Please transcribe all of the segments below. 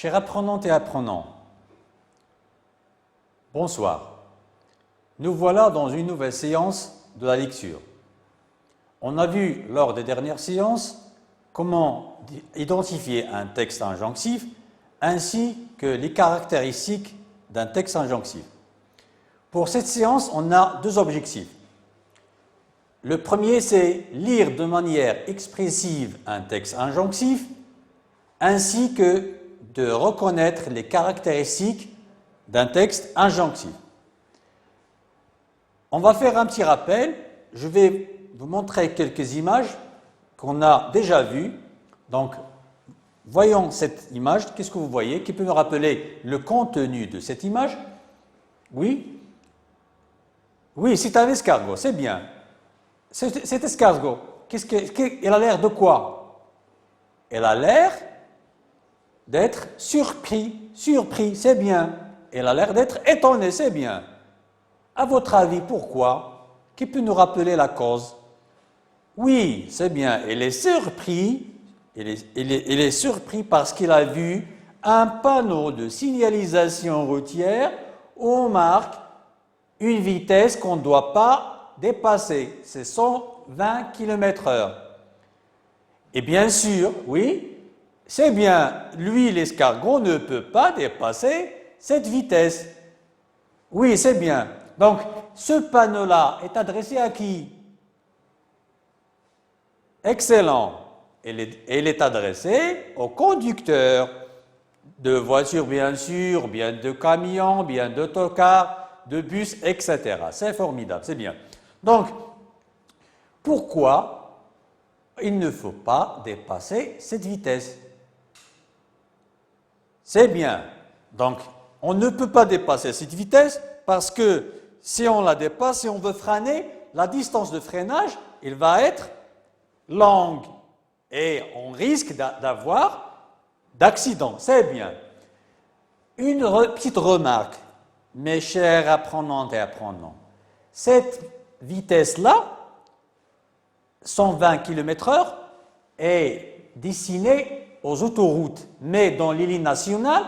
Chers apprenantes et apprenants, bonsoir. Nous voilà dans une nouvelle séance de la lecture. On a vu lors des dernières séances comment identifier un texte injonctif ainsi que les caractéristiques d'un texte injonctif. Pour cette séance, on a deux objectifs. Le premier, c'est lire de manière expressive un texte injonctif ainsi que de reconnaître les caractéristiques d'un texte injonctif. On va faire un petit rappel. Je vais vous montrer quelques images qu'on a déjà vues. Donc, voyons cette image. Qu'est-ce que vous voyez? Qui peut me rappeler le contenu de cette image? Oui? Oui, c'est un escargot, c'est bien. Cet escargot, elle a l'air de quoi? Elle a l'air d'être surpris, c'est bien. Elle a l'air d'être étonnée, c'est bien. À votre avis, pourquoi? Qui peut nous rappeler la cause? Oui, c'est bien. Elle est surpris. Il est surpris parce qu'il a vu un panneau de signalisation routière où on marque une vitesse qu'on ne doit pas dépasser. C'est 120 km/h. Et bien sûr, oui, c'est bien, lui, l'escargot, ne peut pas dépasser cette vitesse. Oui, c'est bien. Donc, ce panneau-là est adressé à qui? Excellent. Il est adressé au conducteur de voitures, bien sûr, bien de camions, bien d'autocars, de bus, etc. C'est formidable, c'est bien. Donc, pourquoi il ne faut pas dépasser cette vitesse? C'est bien. Donc, on ne peut pas dépasser cette vitesse parce que si on la dépasse, si on veut freiner, la distance de freinage, elle va être longue et on risque d'avoir d'accident. C'est bien. Une petite remarque, mes chers apprenantes et apprenants. Cette vitesse-là, 120 km/h, est destinée aux autoroutes, mais dans les lignes nationales,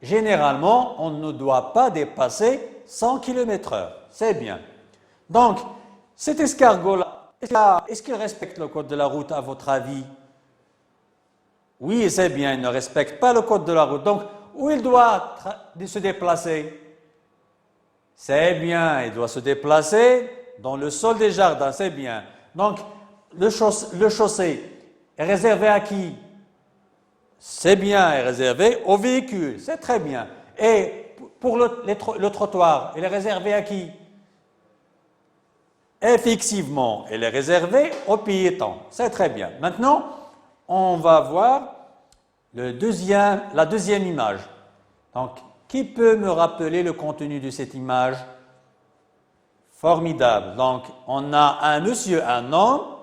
généralement, on ne doit pas dépasser 100 km/h. C'est bien. Donc, cet escargot-là, est-ce qu'il respecte le code de la route, à votre avis? Oui, c'est bien, il ne respecte pas le code de la route. Donc, où il doit se déplacer? C'est bien, il doit se déplacer dans le sol des jardins, c'est bien. Donc, le chaussée est réservé à qui? C'est bien, est réservé aux véhicules, c'est très bien. Et pour le trottoir, il est réservé à qui? Effectivement, il est réservé aux piétons, c'est très bien. Maintenant, on va voir la deuxième image. Donc, qui peut me rappeler le contenu de cette image? Formidable. Donc, on a un monsieur, un homme,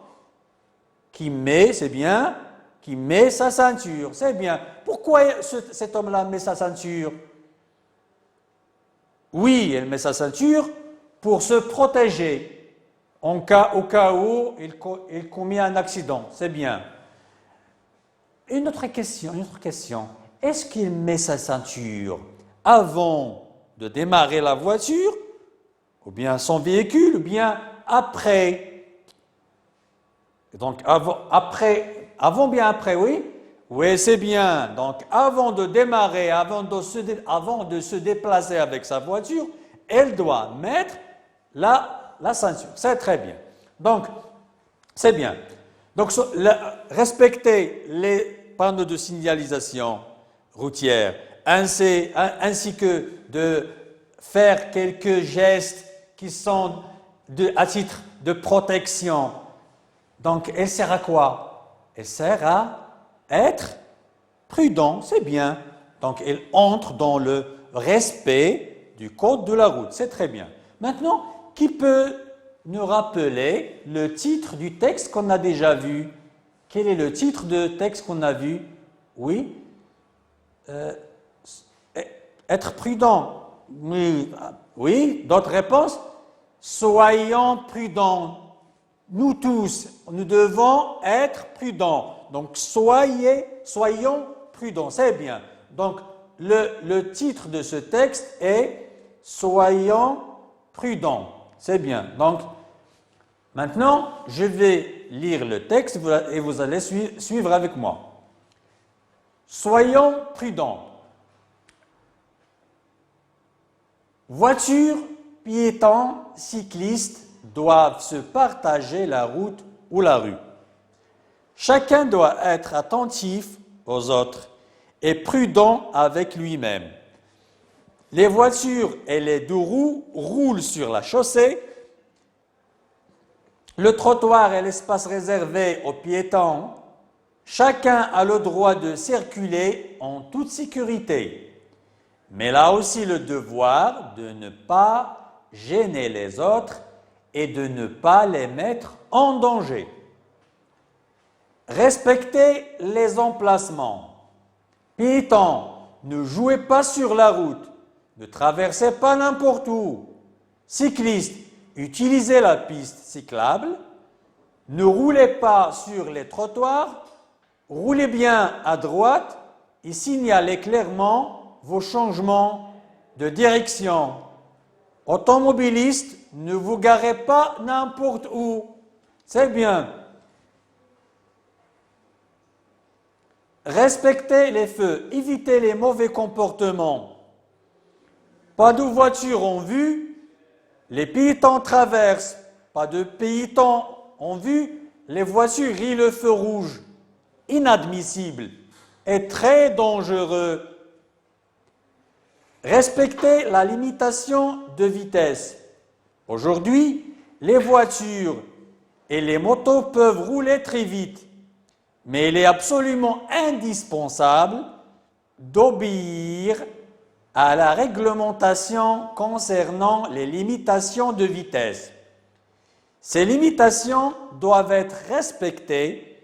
qui met, c'est bien, qui met sa ceinture, c'est bien. Pourquoi cet homme-là met sa ceinture? Oui, il met sa ceinture pour se protéger au cas où il commet un accident, c'est bien. Une autre question. Est-ce qu'il met sa ceinture avant de démarrer la voiture, ou bien son véhicule, ou bien après? Donc, avant bien après, oui? Oui, c'est bien. Donc, avant de démarrer, avant de se déplacer avec sa voiture, elle doit mettre la ceinture. C'est très bien. Donc, c'est bien. Donc, respecter les panneaux de signalisation routière, ainsi que de faire quelques gestes qui sont à titre de protection. Donc, elle sert à quoi? Elle sert à être prudent, c'est bien. Donc, elle entre dans le respect du code de la route, c'est très bien. Maintenant, qui peut nous rappeler le titre du texte qu'on a déjà vu? Quel est le titre de texte qu'on a vu? Oui? Être prudent. Oui, d'autres réponses? Soyons prudents. Nous tous, nous devons être prudents. Donc, soyons prudents, c'est bien. Donc, le titre de ce texte est « Soyons prudents ». C'est bien. Donc, maintenant, je vais lire le texte et vous allez suivre avec moi. Soyons prudents. Voitures, piétons, cyclistes doivent se partager la route ou la rue. Chacun doit être attentif aux autres et prudent avec lui-même. Les voitures et les deux roues roulent sur la chaussée. Le trottoir est l'espace réservé aux piétons. Chacun a le droit de circuler en toute sécurité. Mais là aussi le devoir de ne pas gêner les autres et de ne pas les mettre en danger. Respectez les emplacements. Piétons, ne jouez pas sur la route, ne traversez pas n'importe où. Cyclistes, utilisez la piste cyclable, ne roulez pas sur les trottoirs, roulez bien à droite et signalez clairement vos changements de direction. Automobilistes, ne vous garez pas n'importe où. C'est bien. Respectez les feux, évitez les mauvais comportements. Pas de voiture en vue, les piétons traversent. Pas de piétons en vue, les voitures rient le feu rouge. Inadmissible et très dangereux. Respectez la limitation de vitesse. Aujourd'hui, les voitures et les motos peuvent rouler très vite, mais il est absolument indispensable d'obéir à la réglementation concernant les limitations de vitesse. Ces limitations doivent être respectées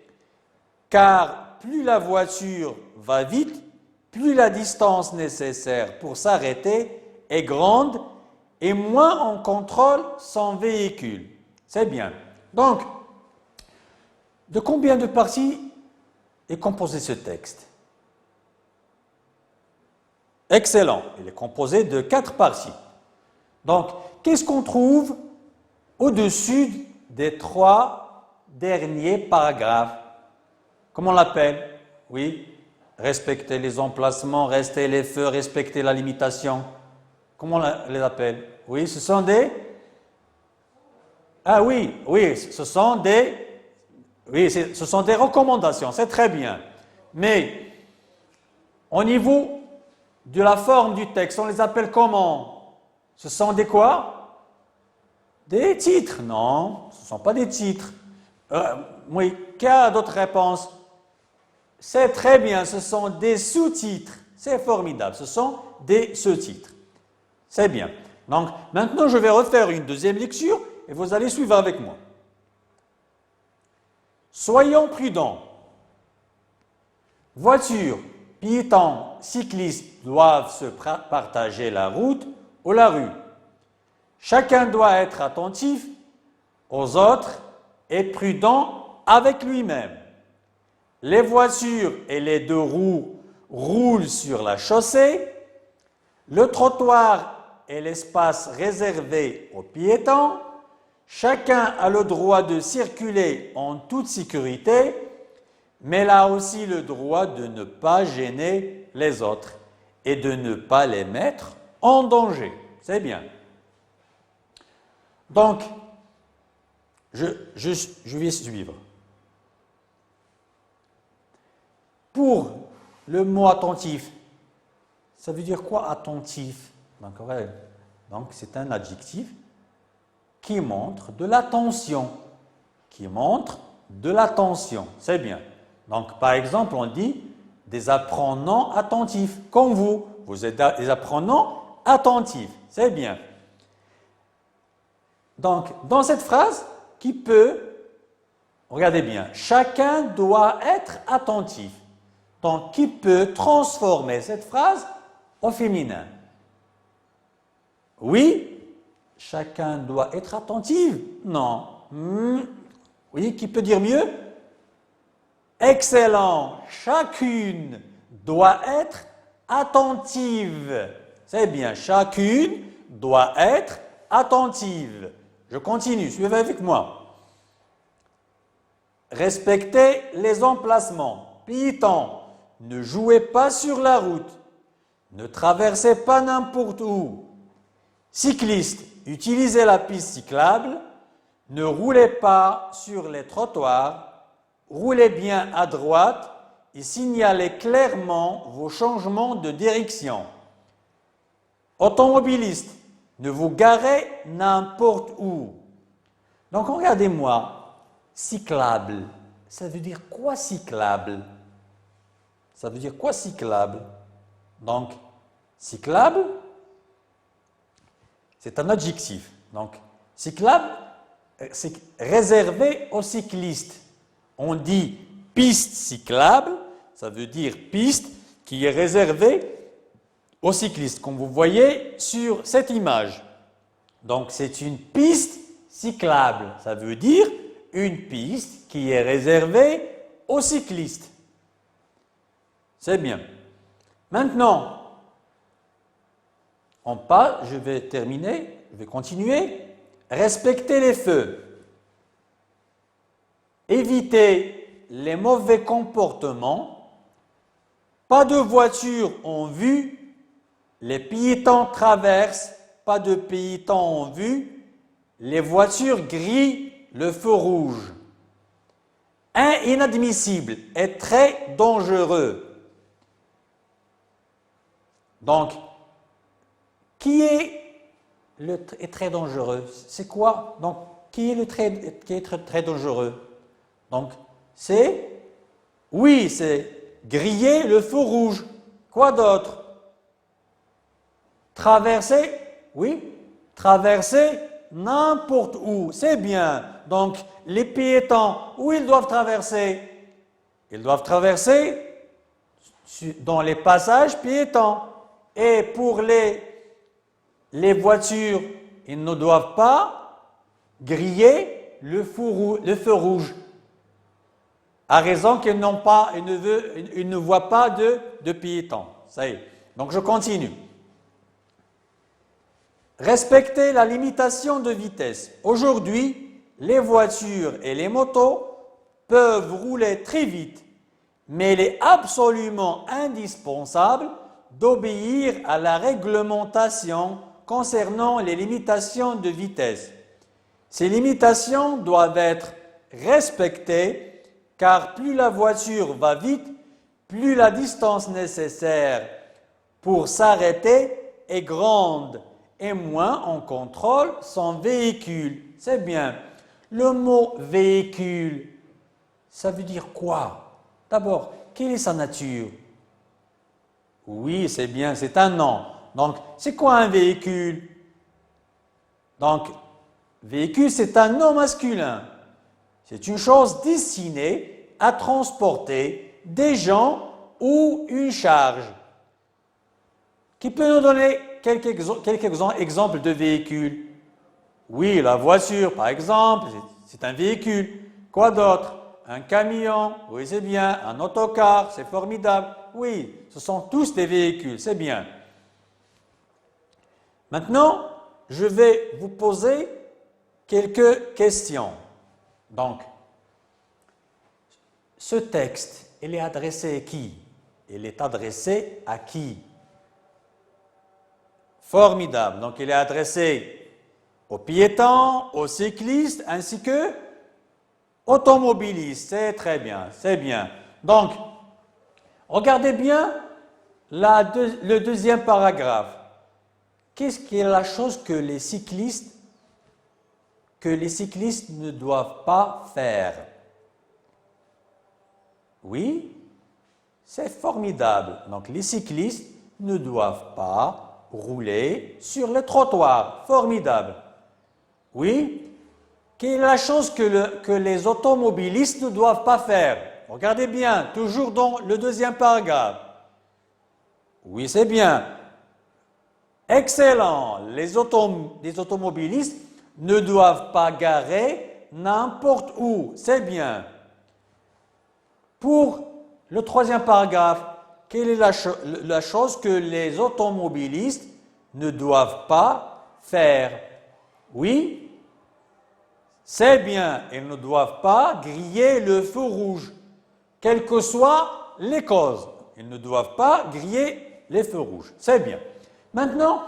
car plus la voiture va vite, plus la distance nécessaire pour s'arrêter est grande et moins on contrôle son véhicule. C'est bien. Donc, de combien de parties est composé ce texte? Excellent. Il est composé de 4 parties. Donc, qu'est-ce qu'on trouve au-dessus des 3 derniers paragraphes? Comment on l'appelle? Oui. Respecter les emplacements, rester les feux, respecter la limitation. Comment on les appelle? Oui, ce sont des... Ah oui, ce sont des... Oui, ce sont des recommandations, c'est très bien. Mais au niveau de la forme du texte, on les appelle comment? Ce sont des quoi? Des titres? Non, ce ne sont pas des titres. Oui, qui a d'autres réponses? C'est très bien, ce sont des sous-titres. C'est formidable, ce sont des sous-titres. C'est bien. Donc, maintenant, je vais refaire une deuxième lecture et vous allez suivre avec moi. Soyons prudents. Voitures, piétons, cyclistes doivent se partager la route ou la rue. Chacun doit être attentif aux autres et prudent avec lui-même. Les voitures et les deux roues roulent sur la chaussée. Le trottoir est l'espace réservé aux piétons. Chacun a le droit de circuler en toute sécurité, mais là aussi le droit de ne pas gêner les autres et de ne pas les mettre en danger. C'est bien. Donc, je vais suivre. Pour le mot attentif, ça veut dire quoi attentif? Donc c'est un adjectif qui montre de l'attention. Qui montre de l'attention. C'est bien. Donc par exemple, on dit des apprenants attentifs, comme vous. Vous êtes des apprenants attentifs. C'est bien. Donc, dans cette phrase, qui peut, regardez bien, chacun doit être attentif. Donc, qui peut transformer cette phrase au féminin? Oui, chacun doit être attentif. Non. Oui, qui peut dire mieux? Excellent. Chacune doit être attentive. C'est bien, chacune doit être attentive. Je continue, suivez avec moi. Respectez les emplacements. Piétons, ne jouez pas sur la route. Ne traversez pas n'importe où. Cyclistes, utilisez la piste cyclable. Ne roulez pas sur les trottoirs. Roulez bien à droite et signalez clairement vos changements de direction. Automobilistes, ne vous garez n'importe où. Donc regardez-moi, cyclable, ça veut dire quoi cyclable? Ça veut dire quoi cyclable? Donc, cyclable, c'est un adjectif. Donc, cyclable, c'est réservé aux cyclistes. On dit piste cyclable, ça veut dire piste qui est réservée aux cyclistes, comme vous voyez sur cette image. Donc, c'est une piste cyclable, ça veut dire une piste qui est réservée aux cyclistes. C'est bien. Maintenant, je vais terminer, je vais continuer. Respectez les feux. Évitez les mauvais comportements. Pas de voiture en vue. Les piétons traversent. Pas de piétons en vue. Les voitures grillent le feu rouge. Inadmissible et très dangereux. Donc, qui est très dangereux? C'est quoi? Donc, qui est très dangereux? Donc, c'est griller le feu rouge. Quoi d'autre? Traverser, traverser n'importe où. C'est bien. Donc, les piétons, où ils doivent traverser? Ils doivent traverser dans les passages piétons. Et pour les voitures, ils ne doivent pas griller le feu rouge. À raison qu'ils ne voient pas de piétons. Ça y est. Donc je continue. Respectez la limitation de vitesse. Aujourd'hui, les voitures et les motos peuvent rouler très vite, mais il est absolument indispensable d'obéir à la réglementation concernant les limitations de vitesse. Ces limitations doivent être respectées car plus la voiture va vite, plus la distance nécessaire pour s'arrêter est grande et moins on contrôle son véhicule. C'est bien. Le mot véhicule, ça veut dire quoi? D'abord, quelle est sa nature? Oui, c'est bien, c'est un nom. Donc, c'est quoi un véhicule? Donc, véhicule, c'est un nom masculin. C'est une chose destinée à transporter des gens ou une charge. Qui peut nous donner quelques exemples de véhicules? Oui, la voiture, par exemple, c'est un véhicule. Quoi d'autre? Un camion, oui, c'est bien. Un autocar, c'est formidable. Oui, ce sont tous des véhicules, c'est bien. Maintenant, je vais vous poser quelques questions. Donc, ce texte, il est adressé à qui? Il est adressé à qui? Formidable. Donc, il est adressé aux piétons, aux cyclistes, ainsi que automobilistes. C'est très bien, c'est bien. Donc, regardez bien le deuxième paragraphe. Qu'est-ce qui est la chose que les cyclistes ne doivent pas faire? Oui, c'est formidable. Donc, les cyclistes ne doivent pas rouler sur le trottoir. Formidable. Oui. Quelle est la chose que les automobilistes ne doivent pas faire? Regardez bien, toujours dans le deuxième paragraphe. Oui, c'est bien. Excellent. Les automobilistes ne doivent pas garer n'importe où. C'est bien. Pour le troisième paragraphe, quelle est la chose que les automobilistes ne doivent pas faire? Oui, c'est bien, ils ne doivent pas griller le feu rouge, quelles que soient les causes. Ils ne doivent pas griller les feux rouges, c'est bien. Maintenant,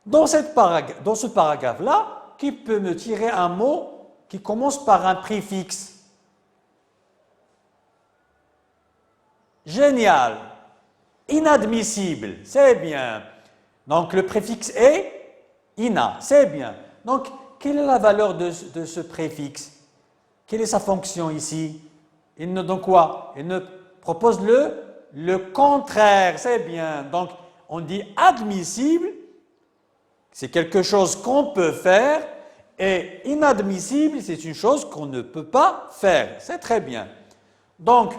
dans ce paragraphe-là, qui peut me tirer un mot qui commence par un préfixe? Génial. Inadmissible, c'est bien. Donc le préfixe est ina, c'est bien. Donc, quelle est la valeur de ce préfixe? Quelle est sa fonction ici? Il ne donne quoi? Il ne propose le contraire, c'est bien. Donc, on dit admissible, c'est quelque chose qu'on peut faire, et inadmissible, c'est une chose qu'on ne peut pas faire. C'est très bien. Donc,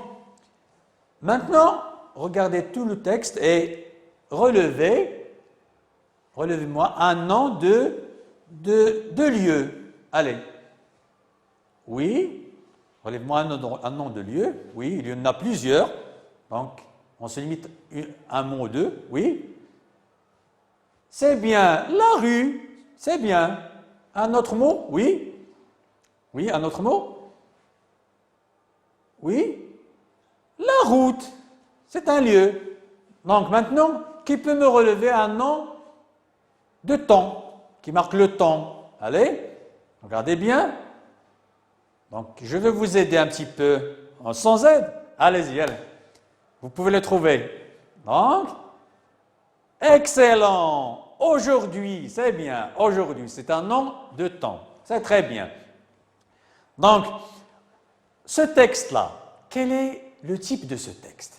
maintenant, regardez tout le texte et relevez-moi un nom de lieu. Allez. Oui. Relève-moi un nom de lieu. Oui, il y en a plusieurs. Donc, on se limite à un mot ou deux. Oui. C'est bien. La rue. C'est bien. Un autre mot? Oui. Oui, un autre mot? Oui. La route. C'est un lieu. Donc, maintenant, qui peut me relever un nom de temps, qui marque le temps? Allez, regardez bien. Donc, je vais vous aider un petit peu sans aide. Allez-y, allez. Vous pouvez le trouver. Donc, excellent. Aujourd'hui, c'est bien. Aujourd'hui, c'est un nom de temps. C'est très bien. Donc, ce texte-là, quel est le type de ce texte?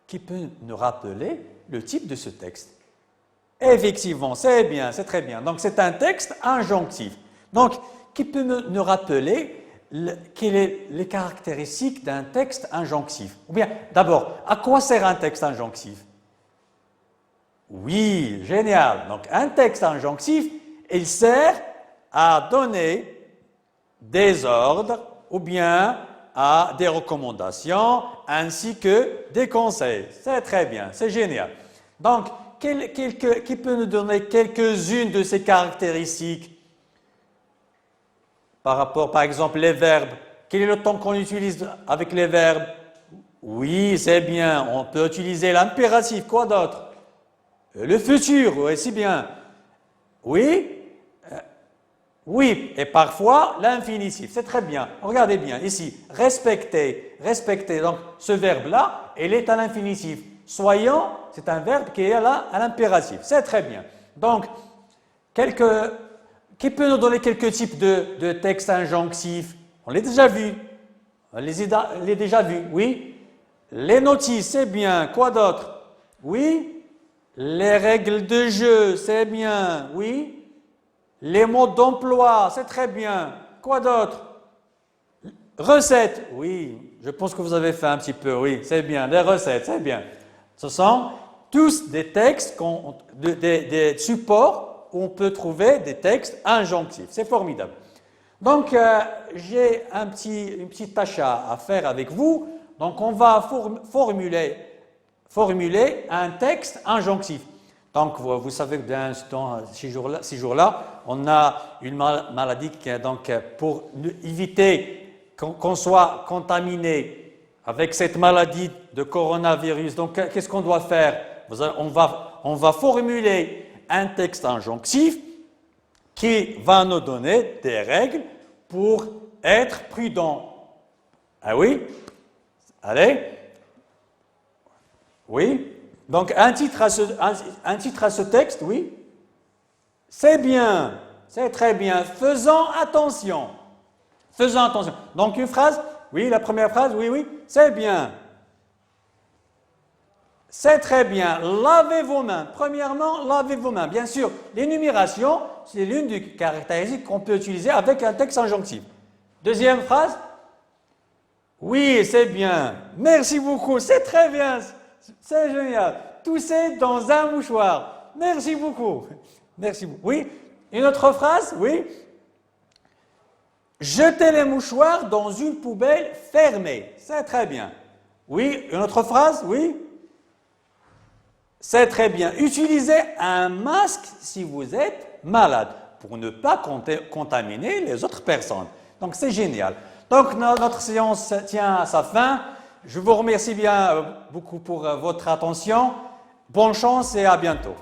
Qui peut nous rappeler le type de ce texte? Effectivement, c'est bien, c'est très bien. Donc, c'est un texte injonctif. Donc, qui peut nous rappeler quelles sont les caractéristiques d'un texte injonctif? Ou bien, d'abord, à quoi sert un texte injonctif? Oui, génial. Donc, un texte injonctif, il sert à donner des ordres ou bien à des recommandations ainsi que des conseils. C'est très bien, c'est génial. Donc, qui peut nous donner quelques-unes de ces caractéristiques par rapport, par exemple, les verbes? Quel est le temps qu'on utilise avec les verbes? Oui, c'est bien. On peut utiliser l'impératif. Quoi d'autre? Le futur, oui, c'est bien. Oui, oui, et parfois l'infinitif. C'est très bien. Regardez bien ici. Respecter, respecter. Donc, ce verbe-là, il est à l'infinitif. Soyons, c'est un verbe qui est à l'impératif. C'est très bien. Donc, qui peut nous donner quelques types de textes injonctifs? On l'a déjà vu. On les déjà vus, oui. Les notices, c'est bien. Quoi d'autre? Oui. Les règles de jeu, c'est bien. Oui. Les mots d'emploi, c'est très bien. Quoi d'autre? Recettes, oui. Je pense que vous avez fait un petit peu, oui. C'est bien. Les recettes, c'est bien. Ce sont tous des textes, des supports où on peut trouver des textes injonctifs. C'est formidable. Donc, j'ai une petite tâche à faire avec vous. Donc, on va formuler un texte injonctif. Donc, vous savez que dans ces jours-là, on a une maladie donc, pour éviter qu'on soit contaminé avec cette maladie de coronavirus. Donc, qu'est-ce qu'on doit faire? On va formuler un texte injonctif qui va nous donner des règles pour être prudent. Ah oui? Allez? Oui? Donc, un titre à ce texte, oui? C'est bien, c'est très bien. Faisons attention. Faisons attention. Donc, une phrase, oui, la première phrase, oui, oui, c'est bien. C'est très bien. Lavez vos mains. Premièrement, lavez vos mains. Bien sûr, l'énumération, c'est l'une des caractéristiques qu'on peut utiliser avec un texte injonctif. Deuxième phrase, oui, c'est bien. Merci beaucoup, c'est très bien. C'est génial. Tousser dans un mouchoir. Merci beaucoup. Merci beaucoup. Oui. Une autre phrase, oui. Jetez les mouchoirs dans une poubelle fermée. C'est très bien. Oui. Une autre phrase, oui. C'est très bien. Utilisez un masque si vous êtes malade pour ne pas contaminer les autres personnes. Donc, c'est génial. Donc, notre séance tient à sa fin. Je vous remercie bien beaucoup pour votre attention. Bonne chance et à bientôt.